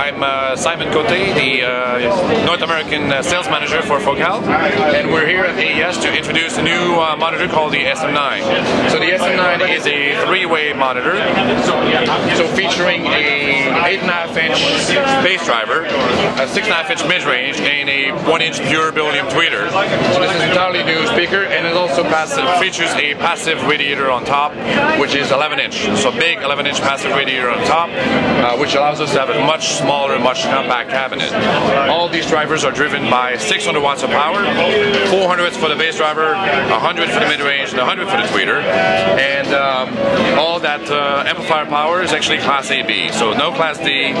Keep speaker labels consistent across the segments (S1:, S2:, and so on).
S1: I'm Simon Cote, the North American sales manager for Focal, and we're here at AES to introduce a new monitor called the SM9. So the SM9 is a three-way monitor, so featuring a 8.5-inch bass driver, a 6.5-inch mid-range, and a 1-inch pure beryllium tweeter. So this is an entirely new speaker, and it also features a passive radiator on top, which is 11-inch. So big 11-inch passive radiator on top, which allows us to have a much smaller, much compact cabinet. All these drivers are driven by 600 watts of power, 400 for the bass driver, 100 for the mid-range, and 100 for the tweeter. And all that amplifier power is actually Class AB. So no Class D,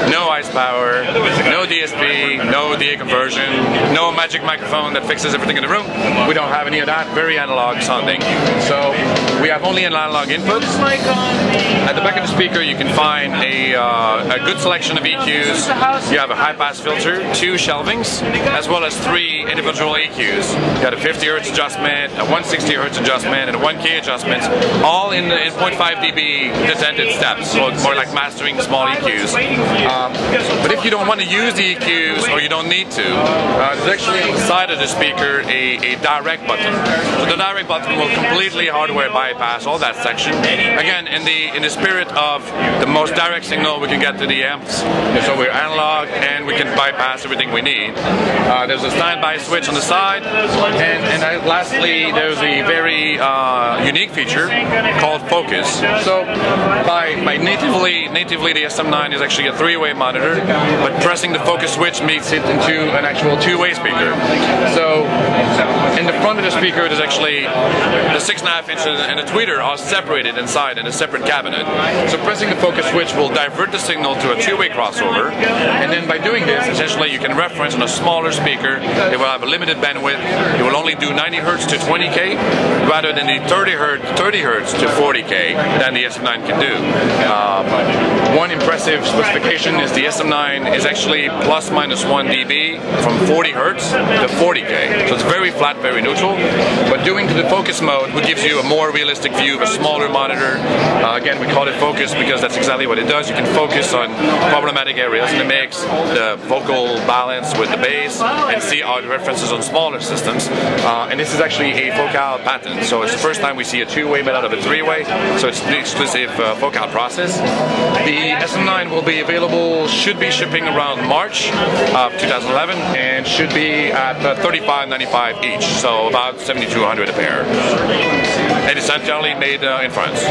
S1: no ICE power, no DSP, no DA conversion, no magic microphone that fixes everything in the room. We don't have any of that. Very analog sounding. So we have only analog inputs. At the back of the speaker you can find a good selection of EQs. You have a high-pass filter, 2 shelvings, as well as 3 individual EQs. You got a 50 Hz adjustment, a 160 Hz adjustment, and a 1K adjustments, all in 0.5 dB descended steps, so it's more like mastering small EQs. But if you don't want to use the EQs, or you don't need to, there's actually on the side of the speaker a direct button. So the direct button will completely hardware bypass all that section. Again, in the spirit of the most direct signal we can get to the amps, so we're analog and we can bypass everything we need. There's a standby switch on the side, and lastly there's a very unique feature called focus. So by natively the SM9 is actually a 3-way monitor, but pressing the focus switch makes it into an actual 2-way speaker. So in the front of the speaker there's actually the 6.5 inch and the tweeter are separated inside in a separate cabinet. So pressing the focus switch will divert the signal to a 2-way crossover, and then by doing this, essentially you can reference on a smaller speaker. It will have a limited bandwidth. It will only do 90 Hz to 20K rather than the 30 Hz to 40K than the SM9 can do. One impressive specification is the SM9 is actually plus minus 1 dB from 40 Hz to 40K. So it's very flat, very neutral. But doing to the focus mode, which gives you a more realistic view of a smaller monitor. Again, we call it focus because that's exactly what it does. You can focus on problematic areas in the mix, the vocal balance with the bass, and see how it references on smaller systems. And this is actually a Focal patent, so it's the first time we see a 2-way made out of a 3-way, so it's the exclusive Focal process. The SM9 will be available, should be shipping around March of 2011, and should be at $35.95 each, so about $7,200 a pair. And it's entirely made in France.